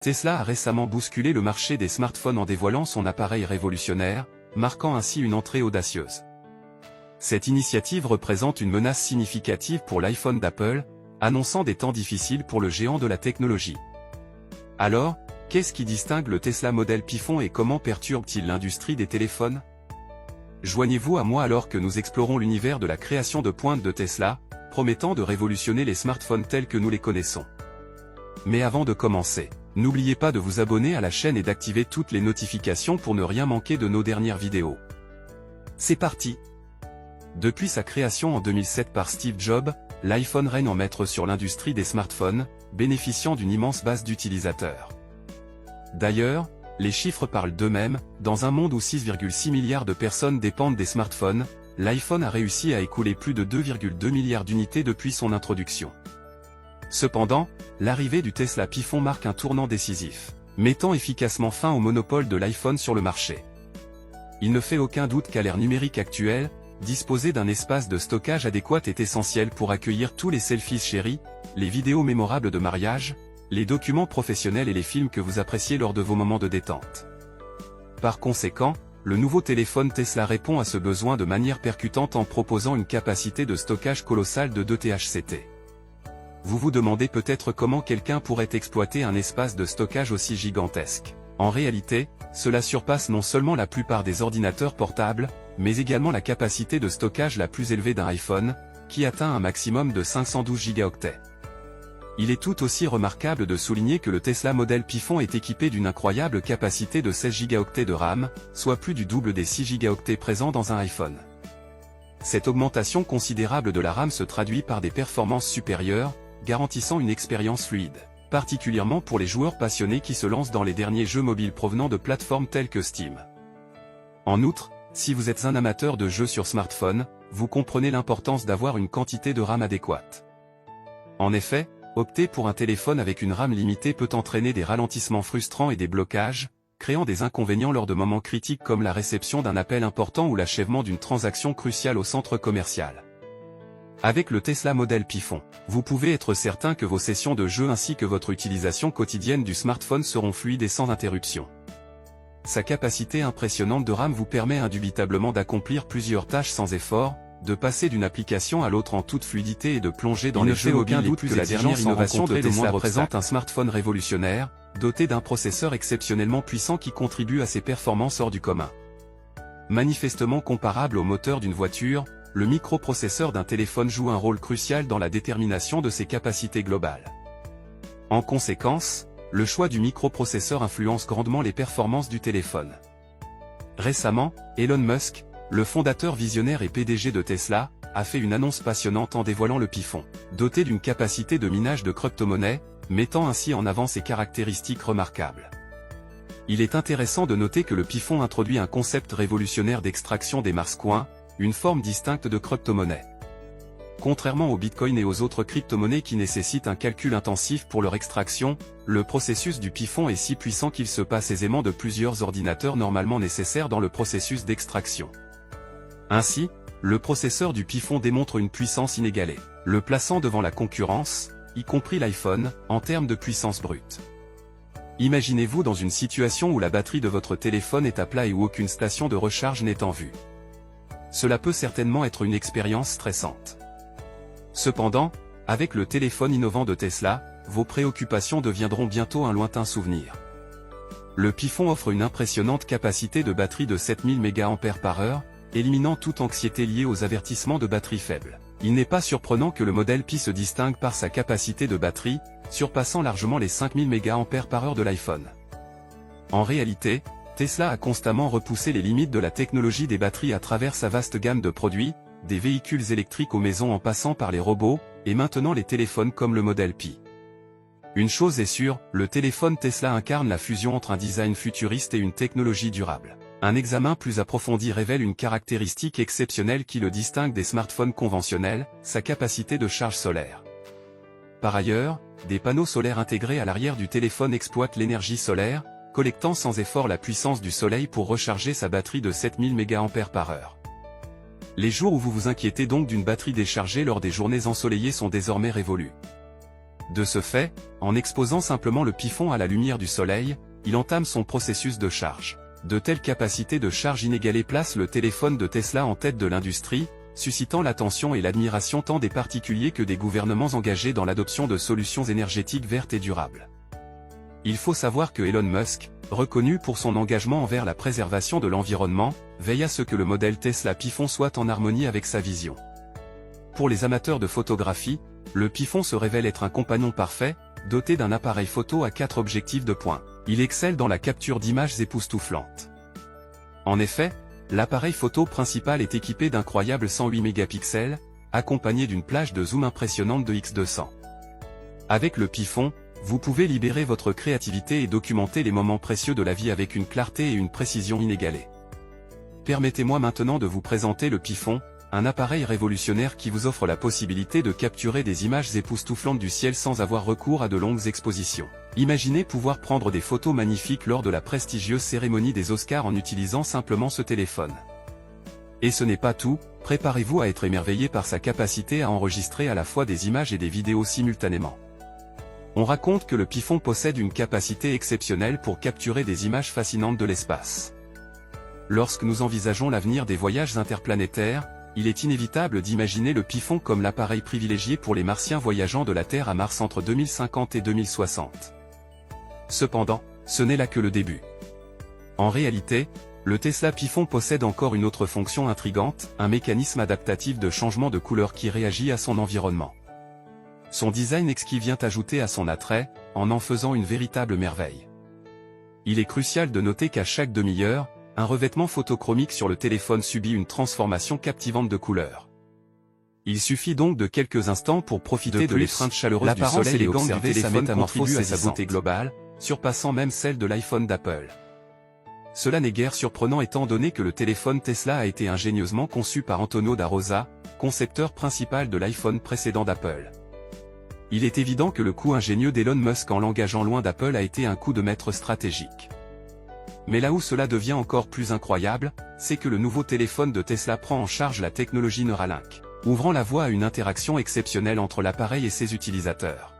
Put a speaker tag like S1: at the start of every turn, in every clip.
S1: Tesla a récemment bousculé le marché des smartphones en dévoilant son appareil révolutionnaire, marquant ainsi une entrée audacieuse. Cette initiative représente une menace significative pour l'iPhone d'Apple, annonçant des temps difficiles pour le géant de la technologie. Alors, qu'est-ce qui distingue le Tesla Model Pi Phone et comment perturbe-t-il l'industrie des téléphones? Joignez-vous à moi alors que nous explorons l'univers de la création de pointe de Tesla, promettant de révolutionner les smartphones tels que nous les connaissons. Mais avant de commencer, n'oubliez pas de vous abonner à la chaîne et d'activer toutes les notifications pour ne rien manquer de nos dernières vidéos. C'est parti! Depuis sa création en 2007 par Steve Jobs, l'iPhone règne en maître sur l'industrie des smartphones, bénéficiant d'une immense base d'utilisateurs. D'ailleurs, les chiffres parlent d'eux-mêmes, dans un monde où 6,6 milliards de personnes dépendent des smartphones, l'iPhone a réussi à écouler plus de 2,2 milliards d'unités depuis son introduction. Cependant, l'arrivée du Tesla Pi Phone marque un tournant décisif, mettant efficacement fin au monopole de l'iPhone sur le marché. Il ne fait aucun doute qu'à l'ère numérique actuelle, disposer d'un espace de stockage adéquat est essentiel pour accueillir tous les selfies chéris, les vidéos mémorables de mariage, les documents professionnels et les films que vous appréciez lors de vos moments de détente. Par conséquent, le nouveau téléphone Tesla répond à ce besoin de manière percutante en proposant une capacité de stockage colossale de 2 THz. Vous vous demandez peut-être comment quelqu'un pourrait exploiter un espace de stockage aussi gigantesque. En réalité, cela surpasse non seulement la plupart des ordinateurs portables, mais également la capacité de stockage la plus élevée d'un iPhone, qui atteint un maximum de 512 Go. Il est tout aussi remarquable de souligner que le Tesla Model Pi Phone est équipé d'une incroyable capacité de 16 Go de RAM, soit plus du double des 6 Go présents dans un iPhone. Cette augmentation considérable de la RAM se traduit par des performances supérieures, garantissant une expérience fluide, particulièrement pour les joueurs passionnés qui se lancent dans les derniers jeux mobiles provenant de plateformes telles que Steam. En outre, si vous êtes un amateur de jeux sur smartphone, vous comprenez l'importance d'avoir une quantité de RAM adéquate. En effet, opter pour un téléphone avec une RAM limitée peut entraîner des ralentissements frustrants et des blocages, créant des inconvénients lors de moments critiques comme la réception d'un appel important ou l'achèvement d'une transaction cruciale au centre commercial. Avec le Tesla Model Pi Phone, vous pouvez être certain que vos sessions de jeu ainsi que votre utilisation quotidienne du smartphone seront fluides et sans interruption. Sa capacité impressionnante de RAM vous permet indubitablement d'accomplir plusieurs tâches sans effort, de passer d'une application à l'autre en toute fluidité et de plonger dans les jeux mobiles les plus exigeants. La dernière innovation de Tesla présente un smartphone révolutionnaire, doté d'un processeur exceptionnellement puissant qui contribue à ses performances hors du commun. Manifestement comparable au moteur d'une voiture, le microprocesseur d'un téléphone joue un rôle crucial dans la détermination de ses capacités globales. En conséquence, le choix du microprocesseur influence grandement les performances du téléphone. Récemment, Elon Musk, le fondateur visionnaire et PDG de Tesla, a fait une annonce passionnante en dévoilant le Pi Phone, doté d'une capacité de minage de crypto-monnaies, mettant ainsi en avant ses caractéristiques remarquables. Il est intéressant de noter que le Pi Phone introduit un concept révolutionnaire d'extraction des Mars Coins, une forme distincte de crypto-monnaie. Contrairement au Bitcoin et aux autres crypto-monnaies qui nécessitent un calcul intensif pour leur extraction, le processus du Pi Phone est si puissant qu'il se passe aisément de plusieurs ordinateurs normalement nécessaires dans le processus d'extraction. Ainsi, le processeur du Pi Phone démontre une puissance inégalée, le plaçant devant la concurrence, y compris l'iPhone, en termes de puissance brute. Imaginez-vous dans une situation où la batterie de votre téléphone est à plat et où aucune station de recharge n'est en vue. Cela peut certainement être une expérience stressante. Cependant, avec le téléphone innovant de Tesla, vos préoccupations deviendront bientôt un lointain souvenir. Le Pi Phone offre une impressionnante capacité de batterie de 7000 mAh, éliminant toute anxiété liée aux avertissements de batterie faible. Il n'est pas surprenant que le modèle Pi se distingue par sa capacité de batterie, surpassant largement les 5000 mAh de l'iPhone. En réalité, Tesla a constamment repoussé les limites de la technologie des batteries à travers sa vaste gamme de produits, des véhicules électriques aux maisons en passant par les robots, et maintenant les téléphones comme le modèle Pi. Une chose est sûre, le téléphone Tesla incarne la fusion entre un design futuriste et une technologie durable. Un examen plus approfondi révèle une caractéristique exceptionnelle qui le distingue des smartphones conventionnels, sa capacité de charge solaire. Par ailleurs, des panneaux solaires intégrés à l'arrière du téléphone exploitent l'énergie solaire, collectant sans effort la puissance du soleil pour recharger sa batterie de 7000 mAh. Les jours où vous vous inquiétez donc d'une batterie déchargée lors des journées ensoleillées sont désormais révolus. De ce fait, en exposant simplement le Pifon à la lumière du soleil, il entame son processus de charge. De telles capacités de charge inégalées placent le téléphone de Tesla en tête de l'industrie, suscitant l'attention et l'admiration tant des particuliers que des gouvernements engagés dans l'adoption de solutions énergétiques vertes et durables. Il faut savoir que Elon Musk, reconnu pour son engagement envers la préservation de l'environnement, veille à ce que le modèle Tesla Pifon soit en harmonie avec sa vision. Pour les amateurs de photographie, le Pifon se révèle être un compagnon parfait, doté d'un appareil photo à 4 objectifs de pointe. Il excelle dans la capture d'images époustouflantes. En effet, l'appareil photo principal est équipé d'incroyables 108 mégapixels, accompagné d'une plage de zoom impressionnante de X200. Avec le Pifon, vous pouvez libérer votre créativité et documenter les moments précieux de la vie avec une clarté et une précision inégalées. Permettez-moi maintenant de vous présenter le Pifon, un appareil révolutionnaire qui vous offre la possibilité de capturer des images époustouflantes du ciel sans avoir recours à de longues expositions. Imaginez pouvoir prendre des photos magnifiques lors de la prestigieuse cérémonie des Oscars en utilisant simplement ce téléphone. Et ce n'est pas tout, préparez-vous à être émerveillé par sa capacité à enregistrer à la fois des images et des vidéos simultanément. On raconte que le Pifon possède une capacité exceptionnelle pour capturer des images fascinantes de l'espace. Lorsque nous envisageons l'avenir des voyages interplanétaires, il est inévitable d'imaginer le Pifon comme l'appareil privilégié pour les Martiens voyageant de la Terre à Mars entre 2050 et 2060. Cependant, ce n'est là que le début. En réalité, le Tesla Pifon possède encore une autre fonction intrigante, un mécanisme adaptatif de changement de couleur qui réagit à son environnement. Son design exquis vient ajouter à son attrait, en faisant une véritable merveille. Il est crucial de noter qu'à chaque demi-heure, un revêtement photochromique sur le téléphone subit une transformation captivante de couleurs. Il suffit donc de quelques instants pour profiter de l'étreinte chaleureuse du soleil et observer sa métamorphose et sa beauté globale, surpassant même celle de l'iPhone d'Apple. Cela n'est guère surprenant étant donné que le téléphone Tesla a été ingénieusement conçu par Antonio da Rosa, concepteur principal de l'iPhone précédent d'Apple. Il est évident que le coup ingénieux d'Elon Musk en l'engageant loin d'Apple a été un coup de maître stratégique. Mais là où cela devient encore plus incroyable, c'est que le nouveau téléphone de Tesla prend en charge la technologie Neuralink, ouvrant la voie à une interaction exceptionnelle entre l'appareil et ses utilisateurs.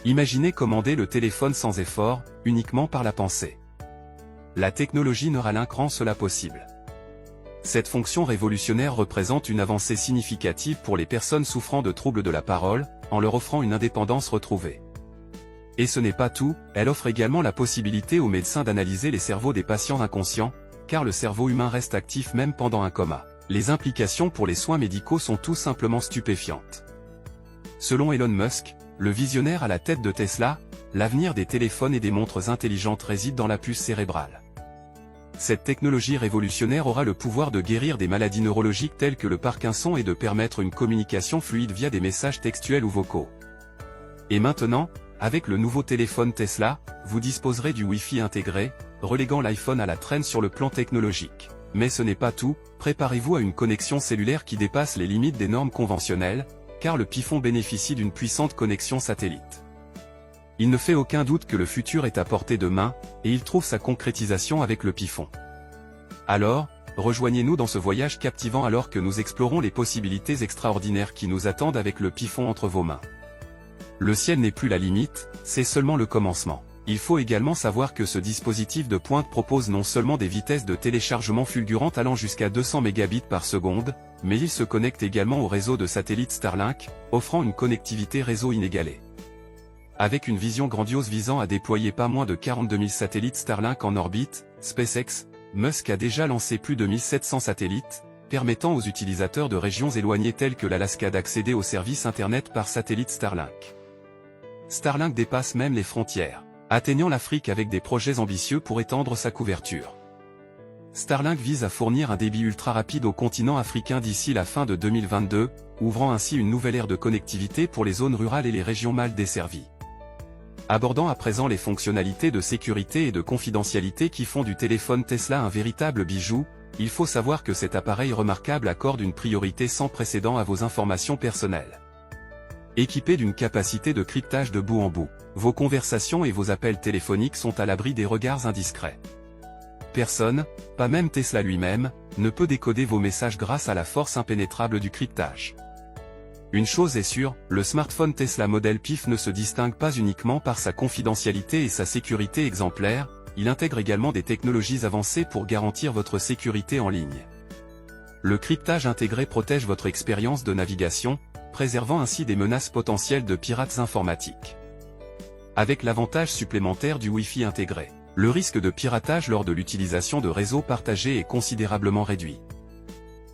S1: Imaginez commander le téléphone sans effort, uniquement par la pensée. La technologie Neuralink rend cela possible. Cette fonction révolutionnaire représente une avancée significative pour les personnes souffrant de troubles de la parole, en leur offrant une indépendance retrouvée. Et ce n'est pas tout, elle offre également la possibilité aux médecins d'analyser les cerveaux des patients inconscients, car le cerveau humain reste actif même pendant un coma. Les implications pour les soins médicaux sont tout simplement stupéfiantes. Selon Elon Musk, le visionnaire à la tête de Tesla, l'avenir des téléphones et des montres intelligentes réside dans la puce cérébrale. Cette technologie révolutionnaire aura le pouvoir de guérir des maladies neurologiques telles que le Parkinson et de permettre une communication fluide via des messages textuels ou vocaux. Et maintenant, avec le nouveau téléphone Tesla, vous disposerez du Wi-Fi intégré, reléguant l'iPhone à la traîne sur le plan technologique. Mais ce n'est pas tout, préparez-vous à une connexion cellulaire qui dépasse les limites des normes conventionnelles, car le Pifon bénéficie d'une puissante connexion satellite. Il ne fait aucun doute que le futur est à portée de main, et il trouve sa concrétisation avec le Pifon. Alors, rejoignez-nous dans ce voyage captivant alors que nous explorons les possibilités extraordinaires qui nous attendent avec le Pifon entre vos mains. Le ciel n'est plus la limite, c'est seulement le commencement. Il faut également savoir que ce dispositif de pointe propose non seulement des vitesses de téléchargement fulgurantes allant jusqu'à 200 mégabits par seconde, mais il se connecte également au réseau de satellites Starlink, offrant une connectivité réseau inégalée. Avec une vision grandiose visant à déployer pas moins de 42 000 satellites Starlink en orbite, SpaceX, Musk a déjà lancé plus de 1700 satellites, permettant aux utilisateurs de régions éloignées telles que l'Alaska d'accéder aux services Internet par satellite Starlink. Starlink dépasse même les frontières, atteignant l'Afrique avec des projets ambitieux pour étendre sa couverture. Starlink vise à fournir un débit ultra rapide au continent africain d'ici la fin de 2022, ouvrant ainsi une nouvelle ère de connectivité pour les zones rurales et les régions mal desservies. Abordant à présent les fonctionnalités de sécurité et de confidentialité qui font du téléphone Tesla un véritable bijou, il faut savoir que cet appareil remarquable accorde une priorité sans précédent à vos informations personnelles. Équipé d'une capacité de cryptage de bout en bout, vos conversations et vos appels téléphoniques sont à l'abri des regards indiscrets. Personne, pas même Tesla lui-même, ne peut décoder vos messages grâce à la force impénétrable du cryptage. Une chose est sûre, le smartphone Tesla Model PIF ne se distingue pas uniquement par sa confidentialité et sa sécurité exemplaire, il intègre également des technologies avancées pour garantir votre sécurité en ligne. Le cryptage intégré protège votre expérience de navigation, préservant ainsi des menaces potentielles de pirates informatiques. Avec l'avantage supplémentaire du Wi-Fi intégré, le risque de piratage lors de l'utilisation de réseaux partagés est considérablement réduit.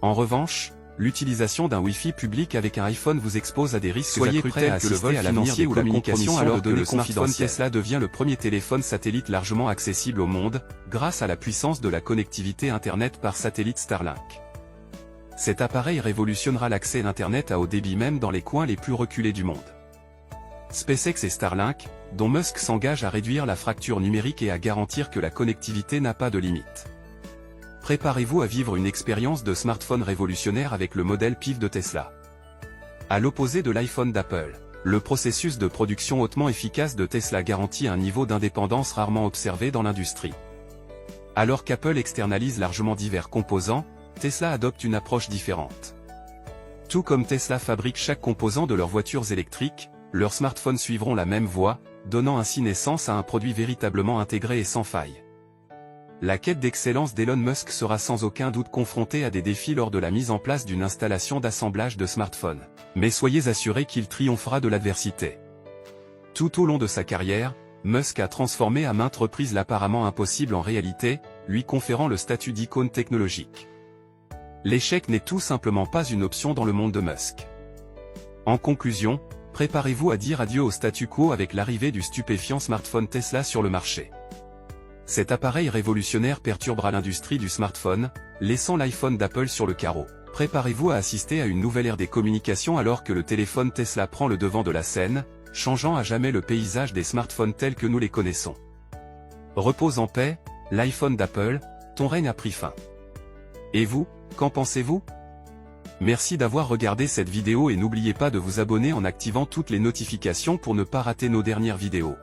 S1: En revanche, l'utilisation d'un Wi-Fi public avec un iPhone vous expose à des risques
S2: Soyez
S1: accrus
S2: prêt
S1: tels
S2: à
S1: que le vol
S2: assister à l'avenir
S1: financier
S2: des
S1: ou la communication alors que le smartphone
S2: confidentielles.
S1: Tesla devient le premier téléphone satellite largement accessible au monde, grâce à la puissance de la connectivité Internet par satellite Starlink. Cet appareil révolutionnera l'accès à Internet à haut débit même dans les coins les plus reculés du monde. SpaceX et Starlink, dont Musk s'engage à réduire la fracture numérique et à garantir que la connectivité n'a pas de limite. Préparez-vous à vivre une expérience de smartphone révolutionnaire avec le modèle PIF de Tesla. À l'opposé de l'iPhone d'Apple, le processus de production hautement efficace de Tesla garantit un niveau d'indépendance rarement observé dans l'industrie. Alors qu'Apple externalise largement divers composants, Tesla adopte une approche différente. Tout comme Tesla fabrique chaque composant de leurs voitures électriques, leurs smartphones suivront la même voie, donnant ainsi naissance à un produit véritablement intégré et sans faille. La quête d'excellence d'Elon Musk sera sans aucun doute confrontée à des défis lors de la mise en place d'une installation d'assemblage de smartphones. Mais soyez assurés qu'il triomphera de l'adversité. Tout au long de sa carrière, Musk a transformé à maintes reprises l'apparemment impossible en réalité, lui conférant le statut d'icône technologique. L'échec n'est tout simplement pas une option dans le monde de Musk. En conclusion, préparez-vous à dire adieu au statu quo avec l'arrivée du stupéfiant smartphone Tesla sur le marché. Cet appareil révolutionnaire perturbera l'industrie du smartphone, laissant l'iPhone d'Apple sur le carreau. Préparez-vous à assister à une nouvelle ère des communications alors que le téléphone Tesla prend le devant de la scène, changeant à jamais le paysage des smartphones tels que nous les connaissons. Repose en paix, l'iPhone d'Apple, ton règne a pris fin. Et vous, qu'en pensez-vous? Merci d'avoir regardé cette vidéo et n'oubliez pas de vous abonner en activant toutes les notifications pour ne pas rater nos dernières vidéos.